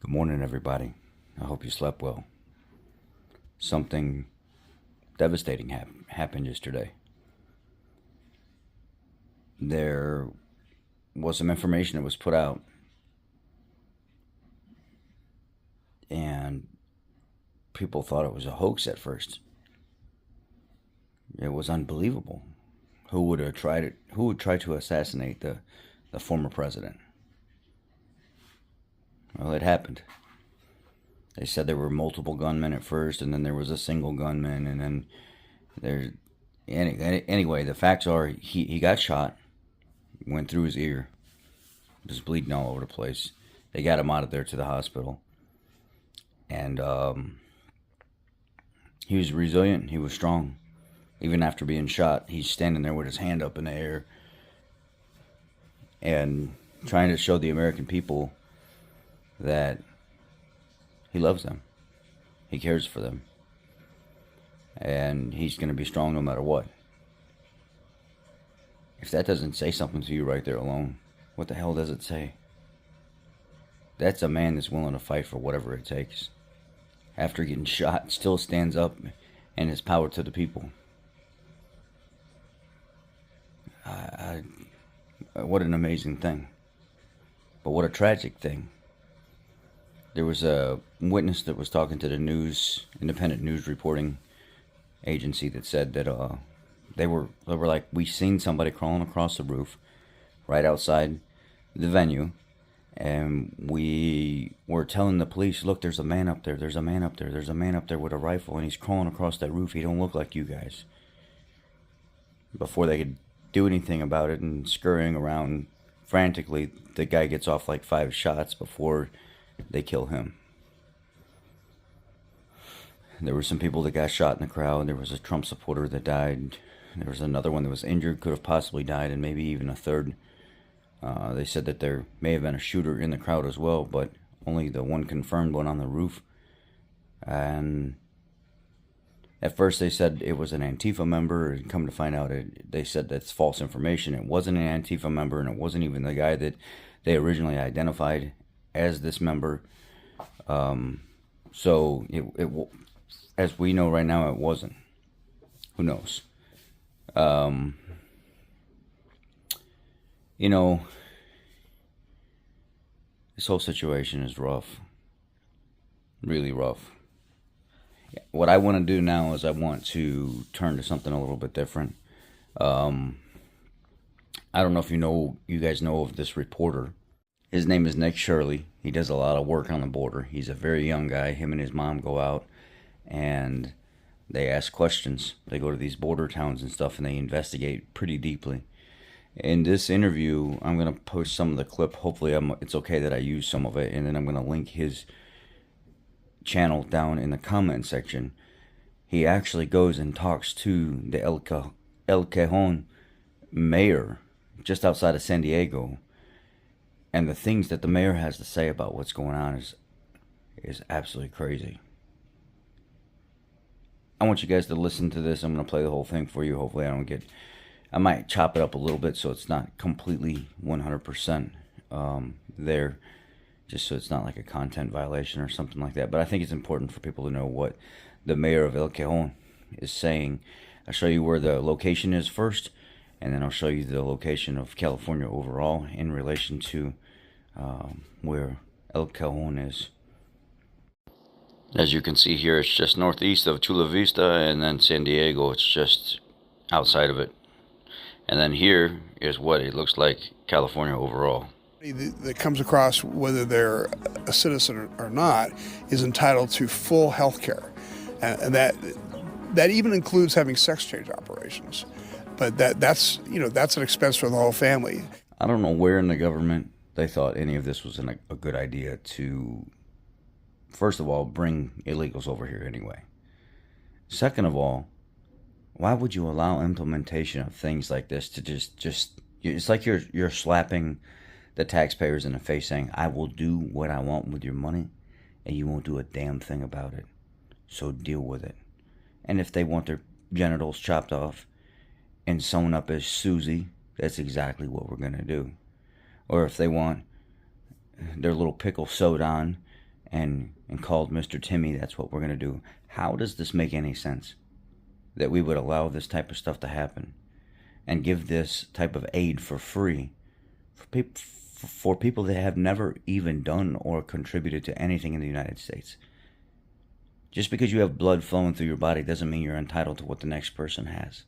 Good morning, everybody. I hope you slept well. Something devastating happened yesterday. There was some information that was put out, and people thought it was a hoax at first. It was unbelievable. Who would have tried it? Who would try to assassinate the former president? Well, it happened. They said there were multiple gunmen at first, and then there was a single gunman, and then there. Anyway, the facts are he got shot, went through his ear, was bleeding all over the place. They got him out of there to the hospital, and he was resilient. He was strong, even after being shot. He's standing there with his hand up in the air and trying to show the American people that he loves them. He cares for them. And he's going to be strong no matter what. If that doesn't say something to you right there alone, what the hell does it say? That's a man that's willing to fight for whatever it takes. After getting shot, still stands up and his power to the people. What an amazing thing. But what a tragic thing. There was a witness that was talking to the independent news reporting agency that said that they were like, we seen somebody crawling across the roof right outside the venue, and we were telling the police, look, there's a man up there, there's a man up there, there's a man up there with a rifle, and he's crawling across that roof. He don't look like you guys. Before they could do anything about it and scurrying around frantically, the guy gets off like 5 shots before they kill him. There were some people that got shot in the crowd. There was a Trump supporter that died. There was another one that was injured, could have possibly died, and maybe even a third. They said that there may have been a shooter in the crowd as well, but only the one confirmed one on the roof. And at first they said it was an Antifa member, and come to find out they said that's false information. It wasn't an Antifa member, and it wasn't even the guy that they originally identified as this member. So it as we know right now, it wasn't. Who knows? This whole situation is rough. Really rough. What I want to do now is I want to turn to something a little bit different. I don't know if you guys know of this reporter. His name is Shirley. He does a lot of work on the border. He's a very young guy. Him and his mom go out and they ask questions. They go to these border towns and stuff, and they investigate pretty deeply. In this interview, I'm going to post some of the clip. Hopefully it's okay that I use some of it, and then I'm going to link his channel down in the comment section. He actually goes and talks to the El Cajon mayor just outside of San Diego. And the things that the mayor has to say about what's going on is absolutely crazy. I want you guys to listen to this. I'm going to play the whole thing for you. Hopefully I might chop it up a little bit so it's not completely 100% there, just so it's not like a content violation or something like that. But I think it's important for people to know what the mayor of El Cajon is saying. I'll show you where the location is first, and then I'll show you the location of California overall in relation to where El Cajon is. As you can see here, it's just northeast of Chula Vista, and then San Diego, it's just outside of it. And then here is what it looks like California overall. That comes across, whether they're a citizen or not, is entitled to full health care. And that even includes having sex change operations. But that's an expense for the whole family. I don't know where in the government they thought any of this was a good idea to, first of all, bring illegals over here anyway. Second of all, why would you allow implementation of things like this to just it's like you're slapping the taxpayers in the face saying, I will do what I want with your money, and you won't do a damn thing about it. So deal with it. And if they want their genitals chopped off and sewn up as Susie, that's exactly what we're going to do. Or if they want their little pickle sewed on and called Mr. Timmy, that's what we're going to do. How does this make any sense? That we would allow this type of stuff to happen and give this type of aid for free for people that have never even done or contributed to anything in the United States. Just because you have blood flowing through your body doesn't mean you're entitled to what the next person has.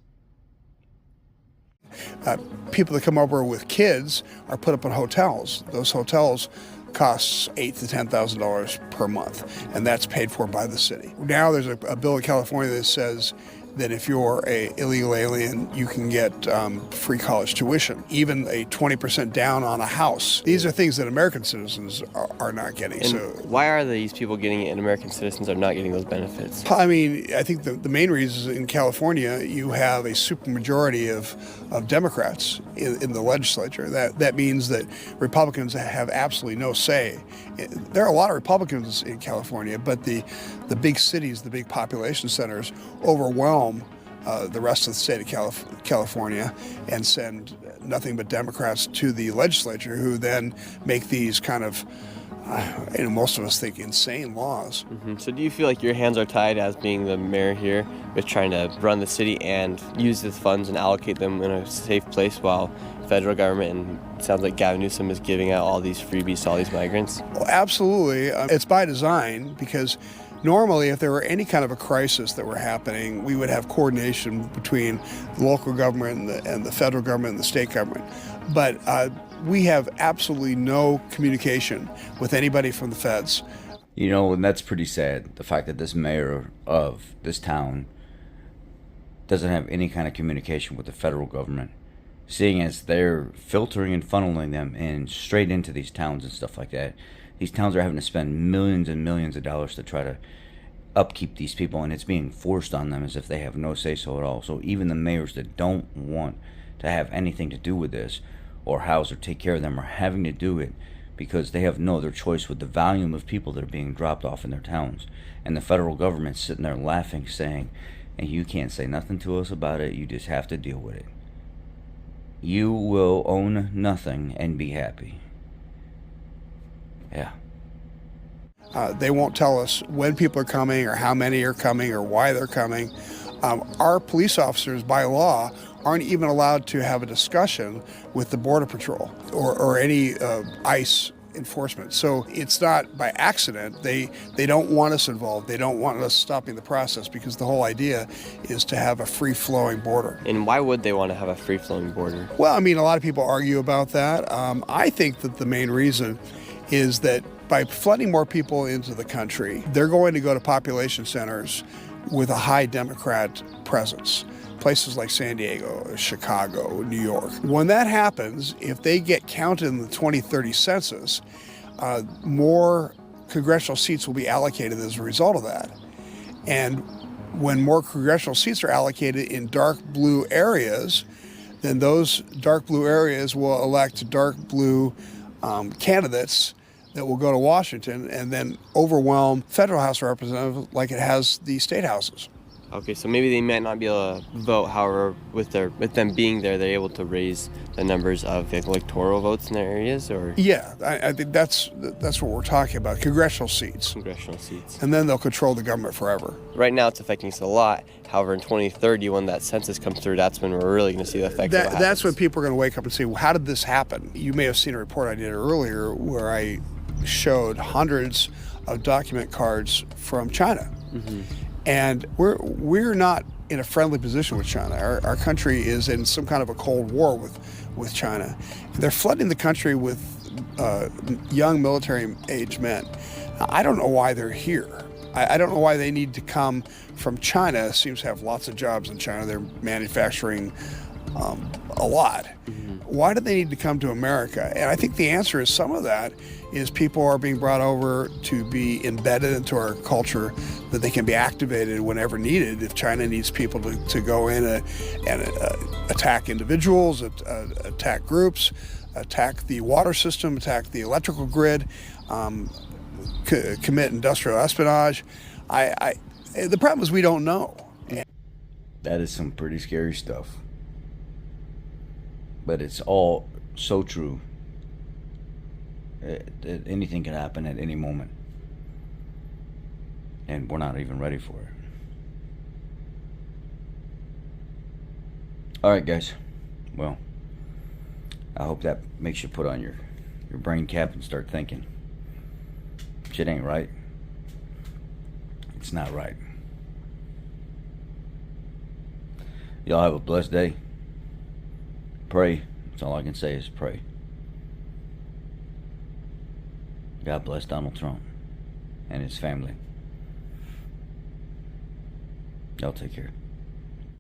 People that come over with kids are put up in hotels. Those hotels costs $8,000 to $10,000 per month, and that's paid for by the city. Now there's a bill in California that says that if you're a illegal alien, you can get free college tuition, even a 20% down on a house. These are things that American citizens are not getting. And so why are these people getting it and American citizens are not getting those benefits? I mean, I think the main reason is in California, you have a supermajority of Democrats in the legislature. That means that Republicans have absolutely no say. There are a lot of Republicans in California, but the big cities, the big population centers overwhelm the rest of the state of California and send nothing but Democrats to the legislature, who then make these kind of, most of us think, insane laws. Mm-hmm. So do you feel like your hands are tied as being the mayor here with trying to run the city and use the funds and allocate them in a safe place while federal government and it sounds like Gavin Newsom is giving out all these freebies to all these migrants? Well, absolutely. It's by design, because normally, if there were any kind of a crisis that were happening, we would have coordination between the local government and the federal government and the state government. But we have absolutely no communication with anybody from the feds. You know, and that's pretty sad, the fact that this mayor of this town doesn't have any kind of communication with the federal government, seeing as they're filtering and funneling them in straight into these towns and stuff like that. These towns are having to spend millions and millions of dollars to try to upkeep these people, and it's being forced on them as if they have no say-so at all. So even the mayors that don't want to have anything to do with this or house or take care of them are having to do it because they have no other choice with the volume of people that are being dropped off in their towns. And the federal government's sitting there laughing, saying, and you can't say nothing to us about it, you just have to deal with it. You will own nothing and be happy. Yeah. They won't tell us when people are coming or how many are coming or why they're coming. Our police officers, by law, aren't even allowed to have a discussion with the Border Patrol or any ICE enforcement. So it's not by accident. They don't want us involved. They don't want us stopping the process, because the whole idea is to have a free-flowing border. And why would they want to have a free-flowing border? Well, I mean, a lot of people argue about that. I think that the main reason is that by flooding more people into the country, they're going to go to population centers with a high Democrat presence. Places like San Diego, Chicago, New York. When that happens, if they get counted in the 2030 census, more congressional seats will be allocated as a result of that. And when more congressional seats are allocated in dark blue areas, then those dark blue areas will elect dark blue candidates that will go to Washington and then overwhelm federal House of Representatives like it has the state houses. Okay, so maybe they might not be able to vote. However, with them being there, they're able to raise the numbers of electoral votes in their areas, or yeah, I think that's what we're talking about. Congressional seats. Congressional seats. And then they'll control the government forever. Right now, it's affecting us a lot. However, in 2030, when that census comes through, that's when we're really going to see the effects. That's when people are going to wake up and say, well, how did this happen? You may have seen a report I did earlier where I showed hundreds of document cards from China. Mm-hmm. And we're not in a friendly position with China. Our country is in some kind of a cold war with China. They're flooding the country with young military-age men. I don't know why they're here. I don't know why they need to come from China. It seems to have lots of jobs in China. They're manufacturing a lot. Mm-hmm. Why do they need to come to America? And I think the answer is some of that is people are being brought over to be embedded into our culture, that they can be activated whenever needed. If China needs people to go in and attack individuals, attack groups, attack the water system, attack the electrical grid, commit industrial espionage. The problem is we don't know. That is some pretty scary stuff. But it's all so true. Anything can happen at any moment. And we're not even ready for it. Alright, guys. Well, I hope that makes you put on your brain cap and start thinking. Shit ain't right. It's not right. Y'all have a blessed day. Pray. That's all I can say is pray. God bless Donald Trump and his family. Y'all take care.